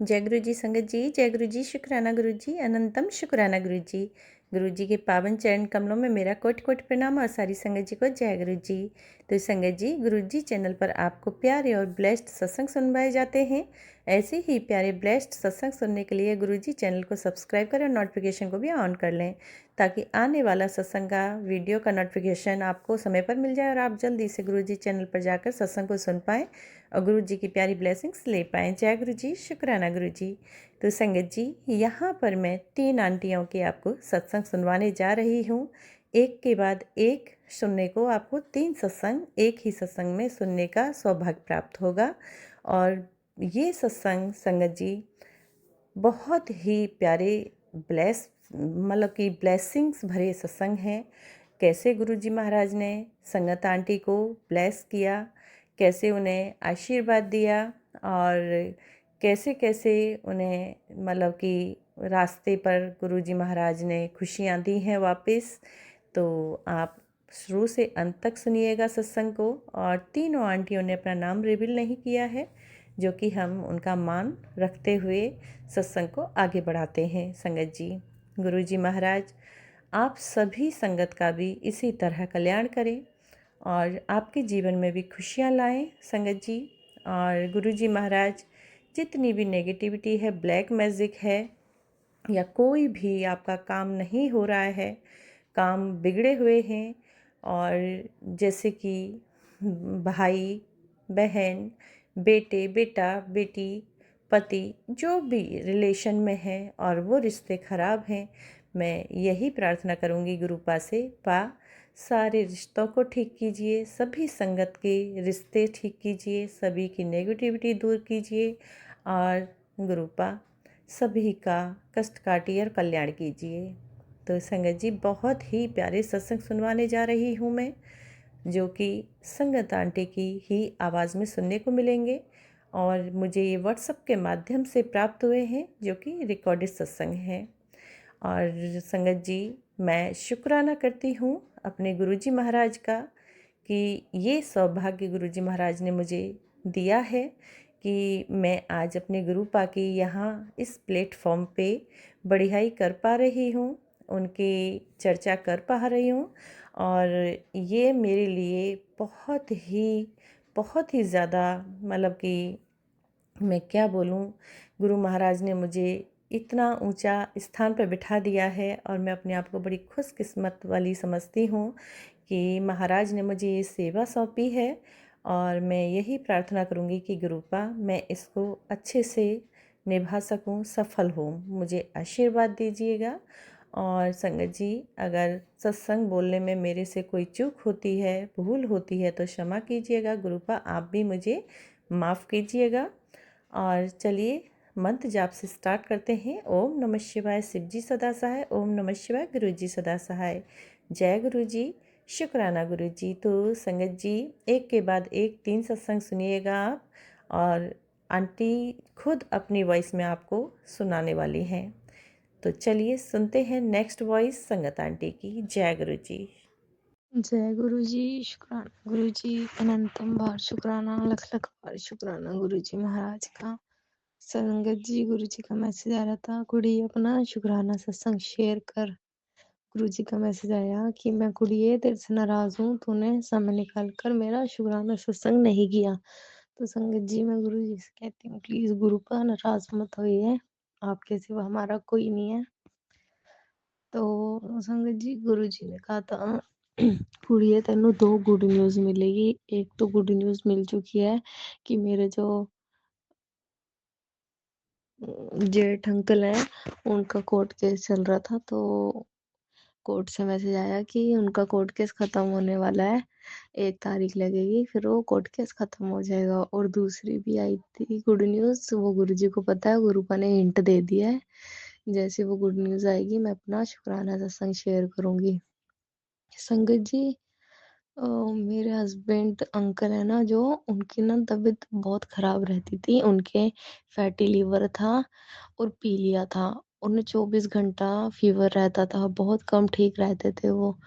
जय गुरु जी संगत जी, जय गुरु जी, शुक्राना गुरु जी, अनंतम शुक्राना गुरु जी। गुरु जी के पावन चरण कमलों में मेरा कोटि कोटि प्रणाम और सारी संगत जी को जय गुरु जी। तो संगत जी, गुरु जी चैनल पर आपको प्यारे और ब्लेस्ड सत्संग सुनवाए जाते हैं। ऐसे ही प्यारे ब्लेस्ड सत्संग सुनने के लिए गुरु जी चैनल को सब्सक्राइब करें और नोटिफिकेशन को भी ऑन कर लें, ताकि आने वाला सत्संग का वीडियो का नोटिफिकेशन आपको समय पर मिल जाए और आप जल्दी से गुरु जी चैनल पर जाकर सत्संग को सुन पाएँ और गुरु जी की प्यारी ब्लेसिंग्स ले पाएँ। जय गुरु जी, शुक्राना गुरु जी। तो संगत जी, यहाँ पर मैं 3 आंटियों के आपको सत्संग सुनवाने जा रही हूँ। एक के बाद एक सुनने को आपको 3 सत्संग एक ही सत्संग में सुनने का सौभाग्य प्राप्त होगा। और ये सत्संग संगत जी बहुत ही प्यारे ब्लेस मतलब कि ब्लेसिंग्स भरे सत्संग हैं। कैसे गुरु जी महाराज ने संगत आंटी को ब्लेस किया, कैसे उन्हें आशीर्वाद दिया और कैसे कैसे उन्हें मतलब कि रास्ते पर गुरु जी महाराज ने खुशियाँ दी हैं वापस। तो आप शुरू से अंत तक सुनिएगा सत्संग को। और तीनों आंटियों ने अपना नाम रिवील नहीं किया है, जो कि हम उनका मान रखते हुए सत्संग को आगे बढ़ाते हैं। संगत जी, गुरु जी महाराज आप सभी संगत का भी इसी तरह कल्याण करें और आपके जीवन में भी खुशियाँ लाएं संगत जी। और गुरु जी महाराज जितनी भी नेगेटिविटी है, ब्लैक मैजिक है, या कोई भी आपका काम नहीं हो रहा है, काम बिगड़े हुए हैं, और जैसे कि भाई बहन, बेटे बेटा बेटी, पति, जो भी रिलेशन में है और वो रिश्ते ख़राब हैं, मैं यही प्रार्थना करूँगी गुरुपा से, पा सारे रिश्तों को ठीक कीजिए, सभी संगत के रिश्ते ठीक कीजिए, सभी की नेगेटिविटी दूर कीजिए और गुरुपा सभी का कष्ट काटिए और कल्याण कीजिए। तो संगत जी, बहुत ही प्यारे सत्संग सुनवाने जा रही हूँ मैं, जो कि संगत आंटी की ही आवाज़ में सुनने को मिलेंगे और मुझे ये व्हाट्सएप के माध्यम से प्राप्त हुए हैं, जो कि रिकॉर्डेड सत्संग हैं। और संगत जी, मैं शुक्राना करती हूँ अपने गुरुजी महाराज का कि ये सौभाग्य गुरुजी महाराज ने मुझे दिया है कि मैं आज अपने गुरुपा की यहाँ इस प्लेटफॉर्म पे बढ़ियाई कर पा रही हूँ, उनकी चर्चा कर पा रही हूँ। और ये मेरे लिए बहुत ही ज़्यादा मतलब कि मैं क्या बोलूँ, गुरु महाराज ने मुझे इतना ऊंचा स्थान पर बिठा दिया है और मैं अपने आप को बड़ी खुशकिस्मत वाली समझती हूँ कि महाराज ने मुझे ये सेवा सौंपी है। और मैं यही प्रार्थना करूँगी कि गुरुपा मैं इसको अच्छे से निभा सकूँ, सफल हूँ, मुझे आशीर्वाद दीजिएगा। और संगत जी, अगर सत्संग बोलने में मेरे से कोई चूक होती है, भूल होती है, तो क्षमा कीजिएगा गुरुपा, आप भी मुझे माफ़ कीजिएगा। और चलिए मंत्र जाप से स्टार्ट करते हैं। ओम नमः शिवाय, शिव जी सदा सहाय। ओम नमः शिवाय, गुरु जी सदा सहाय। जय गुरु जी, शुक्राना गुरु जी। तो संगत जी, एक के बाद एक 3 सत्संग सुनिएगा आप, और आंटी खुद अपनी वॉइस में आपको सुनाने वाली हैं। तो चलिए सुनते हैं नेक्स्ट वॉइस संगत आंटी की। जय गुरु जी। जय गुरु जी, शुक्राना गुरु जी, अनंतम बार शुक्राना, लख लख बार शुक्राना गुरु जी महाराज का। संगत जी, गुरु जी का मैसेज आ रहा था, कुड़ी अपना शुक्राना सत्संग शेयर कर। गुरु जी का मैसेज आया कि मैं कुड़िए तेरे से नाराज हूँ, तूने समय निकाल कर मेरा शुक्राना सत्संग नहीं किया। तो संगत जी, मैं गुरु जी से कहती हूँ, प्लीज गुरु पर नाराज मत होइए, आपके सिवा हमारा कोई नहीं है। तो संगत जी, गुरु जी ने कहा था कुड़िए तेनू 2 गुड न्यूज़ मिलेगी। एक तो गुड न्यूज़ मिल चुकी है कि मेरे जो जेठ अंकल हैं, उनका कोर्ट केस चल रहा था, तो कोर्ट से मैसेज आया कि उनका कोर्ट केस खत्म होने वाला है। 1 तारीख लगेगी, फिर वो कोर्ट केस खत्म हो जाएगा। और दूसरी भी आई थी गुड न्यूज़, वो गुरुजी को पता है, गुरुपा ने हिंट दे दिया है। जैसे वो गुड न्यूज़ आएगी, मैं अपना शुक्राना सत्संग शेयर करूंगी। संगत जी, मेरे हस्बैंड अंकल है ना, जो उनकी ना तबीयत बहुत खराब रहती थी, उनके फैटी लीवर था और पीलिया था। उन्हें 24 घंटा फीवर रहता था, बहुत कम ठीक रहते थे वो।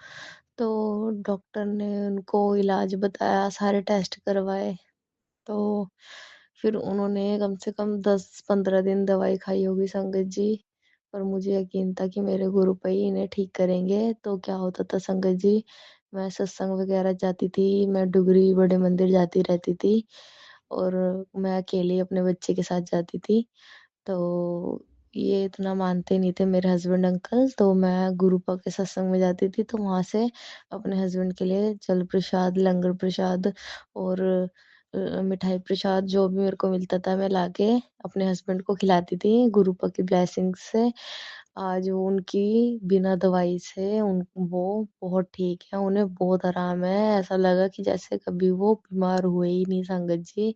तो डॉक्टर ने उनको इलाज बताया, सारे टेस्ट करवाए, तो फिर उन्होंने कम से कम 10-15 दिन दवाई खाई होगी संगत जी, पर मुझे यकीन था कि मेरे गुरुपा ही इन्हें ठीक करेंगे। तो क्या होता था संगत जी, मैं सत्संग वगैरह जाती थी, मैं डुगरी बड़े मंदिर जाती रहती थी और मैं अकेले अपने बच्चे के साथ जाती थी। तो ये इतना मानते नहीं थे मेरे हस्बैंड अंकल, तो मैं गुरुपा के सत्संग में जाती थी, तो वहाँ से अपने हस्बैंड के लिए जल प्रसाद, लंगर प्रसाद और मिठाई प्रसाद जो भी मेरे को मिलता था मैं लाके अपने हस्बैंड को खिलाती थी गुरुपा की ब्लेसिंग से। आज वो उनकी बिना दवाई से उन वो बहुत ठीक है, उन्हें बहुत आराम है। ऐसा लगा कि जैसे कभी वो बीमार हुए ही नहीं संगत जी।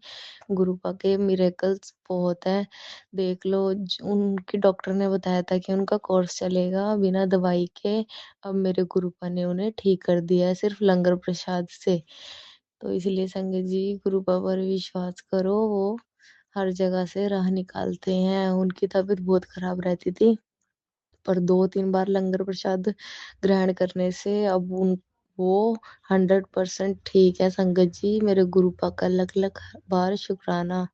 गुरुपा के मिरेकल्स बहुत हैं। देख लो उनके डॉक्टर ने बताया था कि उनका कोर्स चलेगा बिना दवाई के। अब मेरे गुरुपा ने उन्हें ठीक कर दिया है सिर्फ लंगर प्रसाद से। तो इसलिए संगत जी गुरुपा पर विश्वास करो, वो हर जगह से राह निकालते हैं। उनकी तबीयत बहुत खराब रहती थी, पर 2-3 बार लंगर प्रसाद ग्रहण करने से अब उन वो 100% ठीक है संगत जी। मेरे गुरुपा का लख लख बार शुक्राना,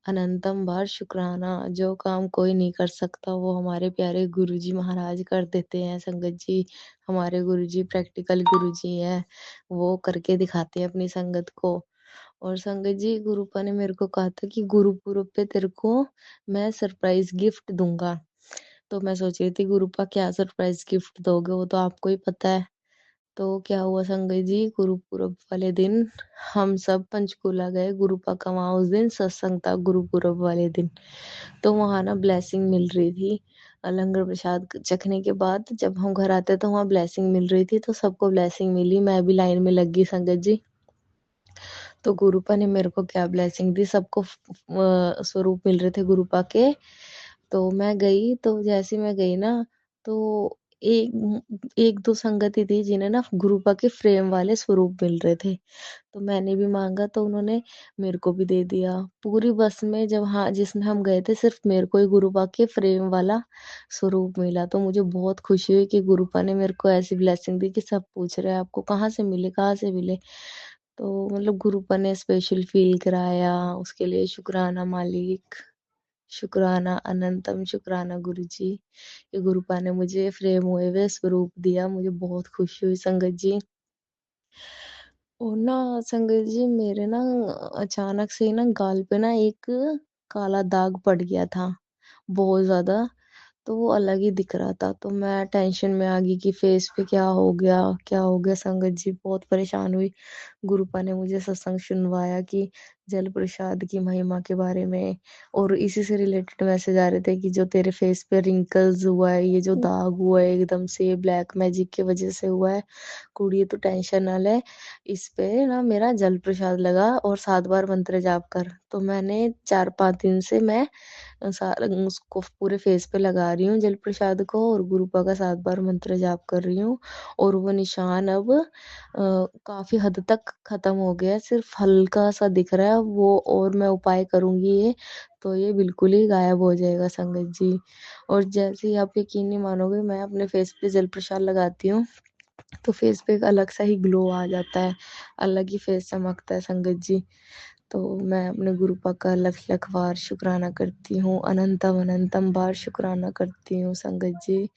अनंतम बार शुक्राना। जो काम कोई नहीं कर सकता वो हमारे प्यारे गुरुजी महाराज कर देते हैं संगत जी। हमारे गुरुजी प्रैक्टिकल गुरुजी हैं, वो करके दिखाते हैं अपनी संगत को। और संगत जी गुरुपा ने मेरे को कहा था कि गुरुपुरब पे तेरे को मैं सरप्राइज गिफ्ट दूंगा। तो मैं सोच रही थी गुरुपा क्या सरप्राइज गिफ्ट दोगे, वो तो आपको ही पता है। तो क्या हुआ संगत जी, गुरुपुरब वाले दिन हम सब पंचकूला गए। गुरुपा का वहां उस दिन सत्संग था गुरुपुरब वाले दिन। तो वहां ना ब्लेसिंग मिल रही थी। लंगर प्रसाद चखने के बाद जब हम घर आते तो वहां ब्लेसिंग मिल रही थी, तो सबको ब्लेसिंग मिली, मैं भी लाइन में लग गई संगत जी। तो गुरुपा ने मेरे को क्या ब्लेसिंग दी, सबको स्वरूप मिल रहे थे गुरुपा के। तो मैं गई, तो जैसे मैं गई ना, तो एक एक दो संगति थी जिन्हें ना गुरुपा के फ्रेम वाले स्वरूप मिल रहे थे। तो मैंने भी मांगा, तो उन्होंने मेरे को भी दे दिया। पूरी बस में जब हाँ जिसमें हम गए थे सिर्फ मेरे को ही गुरुपा के फ्रेम वाला स्वरूप मिला। तो मुझे बहुत खुशी हुई कि गुरुपा ने मेरे को ऐसी ब्लेसिंग दी कि सब पूछ रहे हैं आपको कहाँ से मिले, कहाँ से मिले। तो मतलब गुरुपा ने स्पेशल फील कराया, उसके लिए शुक्राना मालिक, शुक्राना अनंतम शुक्राना गुरुजी। ये गुरुपा ने मुझे फ्रेम हुए हुए स्वरूप दिया, मुझे बहुत खुशी हुई संगत जी। और ना संगत जी मेरे ना अचानक से ही ना गाल पे ना एक काला दाग पड़ गया था, बहुत ज्यादा। तो वो अलग ही दिख रहा था, तो मैं टेंशन में आ गई कि फेस पे क्या हो गया, क्या हो गया। संगत जी बहुत परेशान हुई। गुरुपा ने मुझे सत्संग सुनवाया कि जल प्रसाद की महिमा के बारे में, और इसी से रिलेटेड मैसेज आ रहे थे कि जो तेरे फेस पे रिंकल्स हुआ है, ये जो दाग हुआ है एकदम से ब्लैक मैजिक की वजह से हुआ है, कुड़ी तो टेंशन ना ले, इस पे ना मेरा जल प्रसाद लगा और 7 बार मंत्र जाप कर। तो मैंने 4-5 दिन से मैं उसको पूरे फेस पे लगा रही हूँ जल प्रसाद को, और गुरुपा का 7 बार मंत्र जाप कर रही हूँ। और वो निशान अब काफी हद तक खत्म हो गया है, सिर्फ हल्का सा दिख रहा है वो, और मैं उपाय करूंगी ये तो ये बिल्कुल ही गायब हो जाएगा संगत जी। और जैसे ही आप यकीन नहीं मानोगे, मैं अपने फेस पे जल प्रसाद लगाती हूँ तो फेस पे एक अलग सा ही ग्लो आ जाता है, अलग ही फेस चमकता है संगत जी। तो मैं अपने गुरुपा का लख लख बार शुक्राना करती हूँ, अनंतम अनंतम बार शुक्राना करती हूँ संगत जी।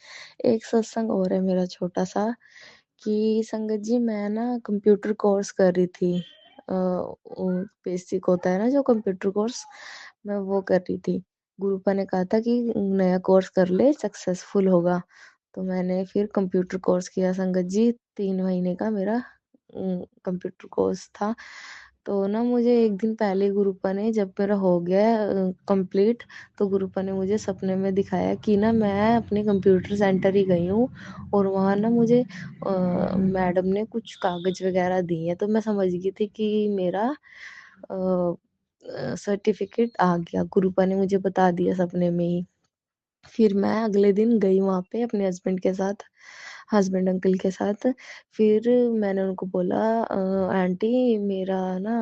एक सत्संग और है मेरा छोटा सा, कि संगत जी मैं ना कंप्यूटर कोर्स कर रही थी, बेसिक होता है ना जो कंप्यूटर कोर्स, मैं वो कर रही थी। गुरुपा ने कहा था कि नया कोर्स कर ले, सक्सेसफुल होगा। तो मैंने फिर कंप्यूटर कोर्स किया संगत जी, 3 महीने का मेरा कंप्यूटर कोर्स था। तो ना मुझे एक दिन पहले गुरुपा ने, जब मेरा हो गया कंप्लीट, तो गुरुपा ने मुझे सपने में दिखाया कि ना मैं अपने कंप्यूटर सेंटर ही गई हूँ, और वहाँ ना मुझे मैडम ने कुछ कागज वगैरह दिए, तो मैं समझ गई थी कि मेरा सर्टिफिकेट आ गया, गुरुपा ने मुझे बता दिया सपने में ही। फिर मैं अगले दिन गई वहाँ पे अपने हस्बैंड के साथ, हस्बैंड अंकल के साथ। फिर मैंने उनको बोला आंटी मेरा ना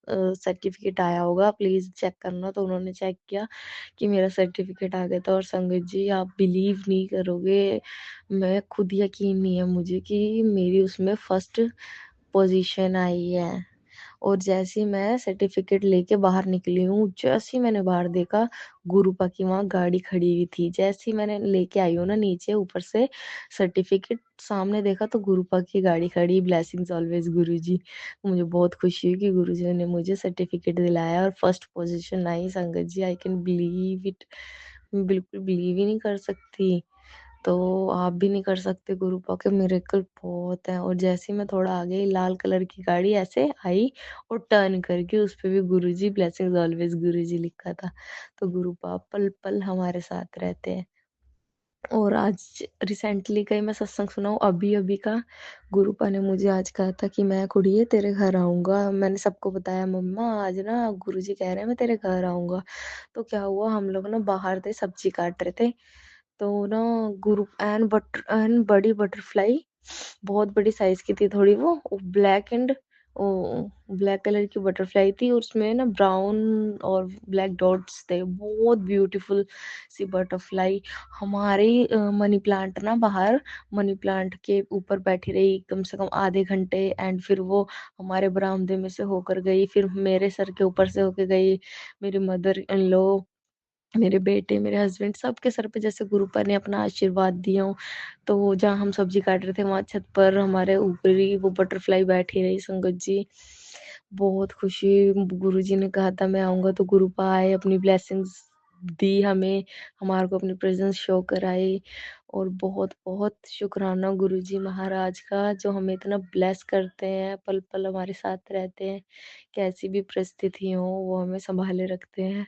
सर्टिफिकेट आया होगा, प्लीज चेक करना। तो उन्होंने चेक किया कि मेरा सर्टिफिकेट आ गया था। और संगत जी आप बिलीव नहीं करोगे, मैं खुद यकीन नहीं है मुझे कि मेरी उसमें फर्स्ट पोजीशन आई है। और जैसे ही मैं सर्टिफिकेट लेके बाहर निकली हूँ, जैसे ही मैंने बाहर देखा, गुरुपा की वहाँ गाड़ी खड़ी हुई थी। जैसे ही मैंने लेके आई हूँ ना नीचे ऊपर से सर्टिफिकेट, सामने देखा तो गुरुपा की गाड़ी खड़ी, ब्लेसिंग्स ऑलवेज गुरुजी। मुझे बहुत खुशी हुई कि गुरुजी ने मुझे सर्टिफिकेट दिलाया और फर्स्ट पोजीशन आई संगत जी। आई कैन बिलीव इट, बिल्कुल बिलीव ही नहीं कर सकती। तो आप भी नहीं कर सकते, गुरुपा के मिरेकल बहुत हैं। और जैसे ही मैं थोड़ा आगे, लाल कलर की गाड़ी ऐसे आई और टर्न करके उस पे भी गुरुजी, ब्लेसिंग्स ऑलवेज गुरुजी लिखा था। तो गुरुपा पल पल हमारे साथ रहते हैं। और आज रिसेंटली का ही मैं सत्संग सुना हूँ, अभी अभी का। गुरुपा ने मुझे आज कहा था कि मैं कुड़िए तेरे घर आऊंगा। मैंने सबको बताया, मम्मा आज ना गुरुजी कह रहे हैं मैं तेरे घर आऊंगा। तो क्या हुआ, हम लोग ना बाहर थे, सब्जी काट रहे थे, तो ना गुरु एन बड़ी बटरफ्लाई, बहुत बड़ी साइज की थी थोड़ी, वो ब्लैक एंड ब्लैक कलर की बटरफ्लाई थी, और उसमें ना ब्राउन और ब्लैक डॉट्स थे, बहुत ब्यूटीफुल सी बटरफ्लाई। हमारे मनी प्लांट ना बाहर, मनी प्लांट के ऊपर बैठी रही कम से कम आधे घंटे, एंड फिर वो हमारे बरामदे में से होकर गई, फिर मेरे सर के ऊपर से होकर गई, मेरी मदर इन लॉ, मेरे बेटे, मेरे हस्बैंड, सबके सर पे जैसे गुरुपा ने अपना आशीर्वाद दिया हो। तो जहाँ हम सब्जी काट रहे थे वहां छत पर हमारे ऊपर ही वो बटरफ्लाई बैठी रही संगत जी। बहुत खुशी, गुरुजी ने कहा था मैं आऊंगा, तो गुरुपा आए, अपनी ब्लेसिंग्स दी हमें, हमारे को अपनी प्रेजेंस शो कराई। और बहुत बहुत शुक्राना गुरुजी महाराज का, जो हमें इतना ब्लेस करते हैं, पल पल हमारे साथ रहते हैं, कैसी भी परिस्थिति हो वो हमें संभाले रखते हैं।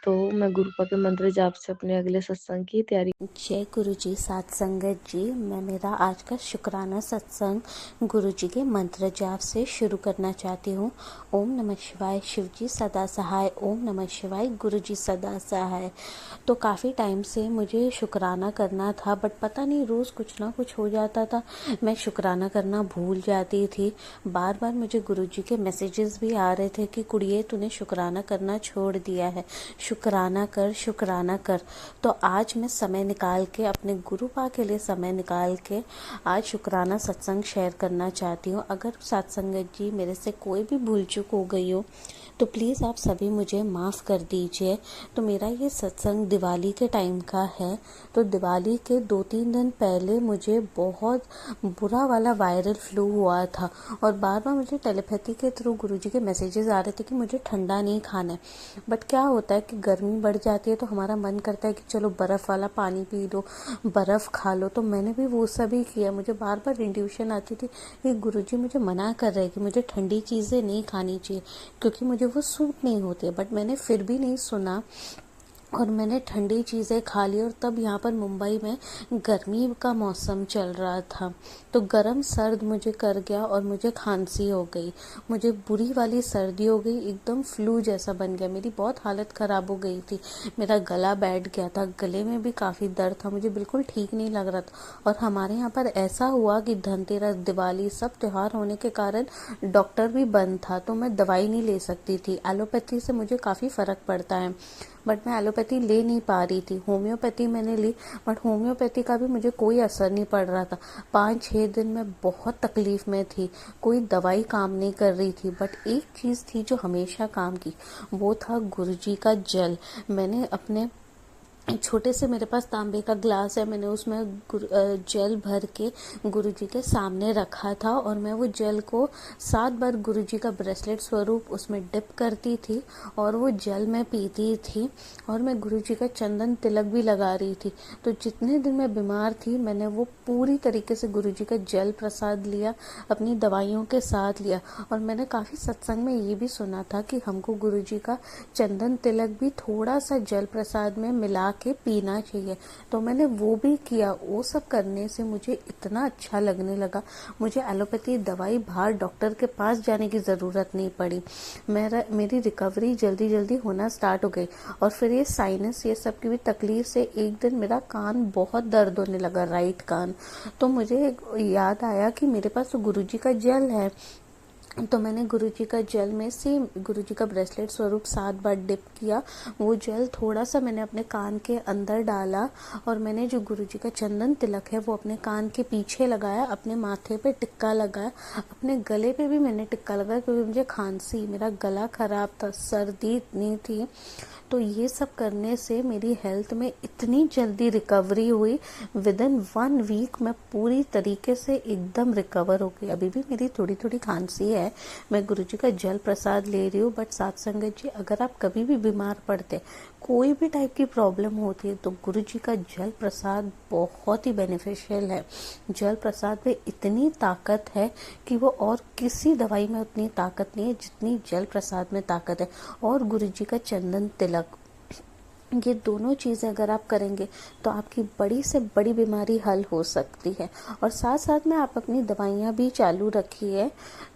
तो मैं गुरुपा के मंत्र जाप से अपने अगले सत्संग की तैयारी। जय गुरु जी, सात संगत जी। मैं मेरा आज का शुक्राना सत्संग गुरु जी के मंत्र जाप से शुरू करना चाहती हूँ। ओम नमः शिवाय, शिव जी सदा सहाय। ओम नमः शिवाय, गुरु जी सदा सहाय। तो काफ़ी टाइम से मुझे शुक्राना करना था, बट पता नहीं रोज़ कुछ ना कुछ हो जाता था, मैं शुक्राना करना भूल जाती थी। बार बार मुझे गुरु जी के मैसेजेस भी आ रहे थे कि कुड़िए तूने शुक्राना करना छोड़ दिया है, शुक्राना कर, शुक्राना कर। तो आज मैं समय निकाल के, अपने गुरुपा के लिए समय निकाल के आज शुक्राना सत्संग शेयर करना चाहती हूँ। अगर सत्संगत जी मेरे से कोई भी भूल चूक हो गई हो तो प्लीज़ आप सभी मुझे माफ़ कर दीजिए। तो मेरा ये सत्संग दिवाली के टाइम का है। तो दिवाली के 2-3 दिन पहले मुझे बहुत बुरा वाला वायरल फ्लू हुआ था, और बार बार मुझे टेलीपैथी के थ्रू गुरुजी के मैसेजेस आ रहे थे कि मुझे ठंडा नहीं खाना है। बट क्या होता है कि गर्मी बढ़ जाती है तो हमारा मन करता है कि चलो बर्फ़ वाला पानी पी लो, बर्फ़ खा लो। तो मैंने भी वो सभी किया। मुझे बार बार इंट्यूशन आती थी कि गुरुजी मुझे मना कर रहे हैं कि मुझे ठंडी चीज़ें नहीं खानी चाहिए, क्योंकि मुझे वो सूट नहीं होते। बट मैंने फिर भी नहीं सुना और मैंने ठंडी चीज़ें खा ली। और तब यहाँ पर मुंबई में गर्मी का मौसम चल रहा था, तो गरम सर्द मुझे कर गया और मुझे खांसी हो गई, मुझे बुरी वाली सर्दी हो गई, एकदम फ्लू जैसा बन गया। मेरी बहुत हालत ख़राब हो गई थी, मेरा गला बैठ गया था, गले में भी काफ़ी दर्द था, मुझे बिल्कुल ठीक नहीं लग रहा था। और हमारे यहाँ पर ऐसा हुआ कि धनतेरस, दिवाली सब त्यौहार होने के कारण डॉक्टर भी बंद था, तो मैं दवाई नहीं ले सकती थी। एलोपैथी से मुझे काफ़ी फ़र्क पड़ता है, बट मैं एलोपैथी ले नहीं पा रही थी। होम्योपैथी मैंने ली, बट होम्योपैथी का भी मुझे कोई असर नहीं पड़ रहा था। 5-6 दिन में बहुत तकलीफ़ में थी, कोई दवाई काम नहीं कर रही थी। बट एक चीज़ थी जो हमेशा काम की, वो था गुरुजी का जल। मैंने अपने छोटे से, मेरे पास तांबे का ग्लास है, मैंने उसमें जल भर के गुरुजी के सामने रखा था, और मैं वो जल को 7 बार गुरुजी का ब्रेसलेट स्वरूप उसमें डिप करती थी और वो जल मैं पीती थी। और मैं गुरुजी का चंदन तिलक भी लगा रही थी। तो जितने दिन मैं बीमार थी मैंने वो पूरी तरीके से गुरुजी का जल प्रसाद लिया, अपनी दवाइयों के साथ लिया। और मैंने काफ़ी सत्संग में ये भी सुना था कि हमको गुरुजी का चंदन तिलक भी थोड़ा सा जल प्रसाद में मिला के पीना चाहिए। तो मैंने वो भी किया। वो सब करने से मुझे इतना अच्छा लगने लगा, मुझे एलोपैथी दवाई बाहर डॉक्टर के पास जाने की ज़रूरत नहीं पड़ी। मेरी रिकवरी जल्दी जल्दी होना स्टार्ट हो गई। और फिर ये साइनस, ये सब की भी तकलीफ से एक दिन मेरा कान बहुत दर्द होने लगा, राइट कान। तो मुझे याद आया कि मेरे पास तो गुरुजी का जल है, तो मैंने गुरुजी का जल में से गुरुजी का ब्रेसलेट स्वरूप 7 बार डिप किया। वो जल थोड़ा सा मैंने अपने कान के अंदर डाला और मैंने जो गुरुजी का चंदन तिलक है वो अपने कान के पीछे लगाया, अपने माथे पे टिक्का लगाया, अपने गले पे भी मैंने टिक्का लगाया क्योंकि मुझे खांसी, मेरा गला खराब था, सर्दी इतनी थी। तो ये सब करने से मेरी हेल्थ में इतनी जल्दी रिकवरी हुई, विद इन 1 वीक मैं पूरी तरीके से एकदम रिकवर हो गई। अभी भी मेरी थोड़ी थोड़ी खांसी है, मैं गुरुजी का जल प्रसाद ले रही हूँ। बट साथ संगत जी, अगर आप कभी भी बीमार पड़ते, कोई भी टाइप की प्रॉब्लम होती है, तो गुरुजी का जल प्रसाद बहुत ही बेनिफिशियल है। जल प्रसाद में इतनी ताकत है कि वो और किसी दवाई में उतनी ताकत नहीं है जितनी जल प्रसाद में ताकत है। और गुरुजी का चंदन तिलक, ये दोनों चीज़ें अगर आप करेंगे तो आपकी बड़ी से बड़ी बीमारी हल हो सकती है। और साथ साथ में आप अपनी दवाइयाँ भी चालू रखिए।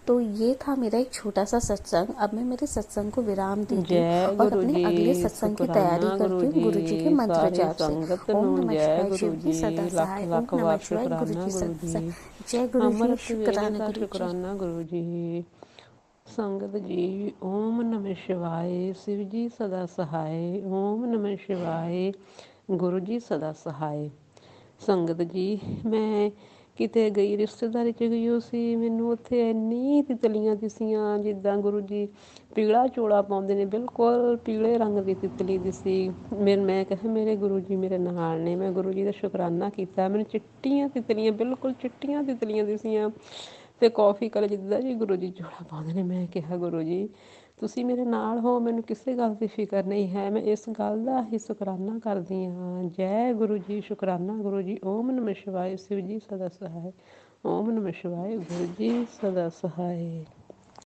तो ये था मेरा एक छोटा सा सत्संग। अब मैं मेरे सत्संग को विराम देती हूँ जय और गुरु अपने जी, अगले सत्संग की तैयारी शुकराना गुरु करती हूँ जी, गुरु जी के मंत्र सारी जाप से। संगत ओम नूं नमः जय शिवाय, गुरु शिव जी जी, सदा लख सहाय। ओम लख नमः वार शिवाय, गुरु शुकराना जी गुरु सदा जी। सहाय। जय गुरु जी, अमृत वेले शुक्राना का गुरु जी। शुकराना गुरु जी। संगत जी, ओम नमः शिवाय, शिव जी सदा सहाय। ओम नमः शिवाय, गुरु जी सदा सहाय। ਸੰਗਤ ਜੀ, ਮੈਂ ਕਿਤੇ ਗਈ ਰਿਸ਼ਤੇਦਾਰੀ 'ਚ ਗਈ ਹੋ ਸੀ, ਮੈਨੂੰ ਉੱਥੇ ਇੰਨੀ ਤਿਤਲੀਆਂ ਦਿਸੀਆਂ ਜਿੱਦਾਂ ਗੁਰੂ ਜੀ ਪੀਲਾ ਚੋਲਾ ਪਾਉਂਦੇ ਨੇ, ਬਿਲਕੁਲ ਪੀਲੇ ਰੰਗ ਦੀ ਤਿਤਲੀ ਦਿਸੀ। ਮੈਂ ਕਿਹਾ ਮੇਰੇ ਗੁਰੂ ਜੀ ਮੇਰੇ ਨਾਲ ਨੇ। ਮੈਂ ਗੁਰੂ ਜੀ ਦਾ ਸ਼ੁਕਰਾਨਾ ਕੀਤਾ, ਮੈਨੂੰ ਚਿੱਟੀਆਂ ਤਿਤਲੀਆਂ, ਬਿਲਕੁਲ ਚਿੱਟੀਆਂ ਤਿਤਲੀਆਂ ਦਿਸੀਆਂ ਅਤੇ ਕੌਫੀ ਕਲਰ ਜਿੱਦਾਂ ਜੀ ਗੁਰੂ ਜੀ ਚੋਲਾ ਪਾਉਂਦੇ ਨੇ। ਮੈਂ ਕਿਹਾ ਗੁਰੂ ਜੀ ਤੁਸੀਂ ਮੇਰੇ ਨਾਲ ਹੋ, ਮੈਨੂੰ ਕਿਸੇ ਗੱਲ ਦੀ ਫਿਕਰ ਨਹੀਂ ਹੈ, ਮੈਂ ਇਸ ਗੱਲ ਦਾ ਹੀ ਸ਼ੁਕਰਾਨਾ ਕਰਦੀ ਹਾਂ। ਜੈ ਗੁਰੂ ਜੀ, ਸ਼ੁਕਰਾਨਾ ਗੁਰੂ ਜੀ। ਓਮ ਨਮः शिवाय, शिव जी सदा सहाय। ओम नमः शिवाय, गुरु जी सदा सहाय।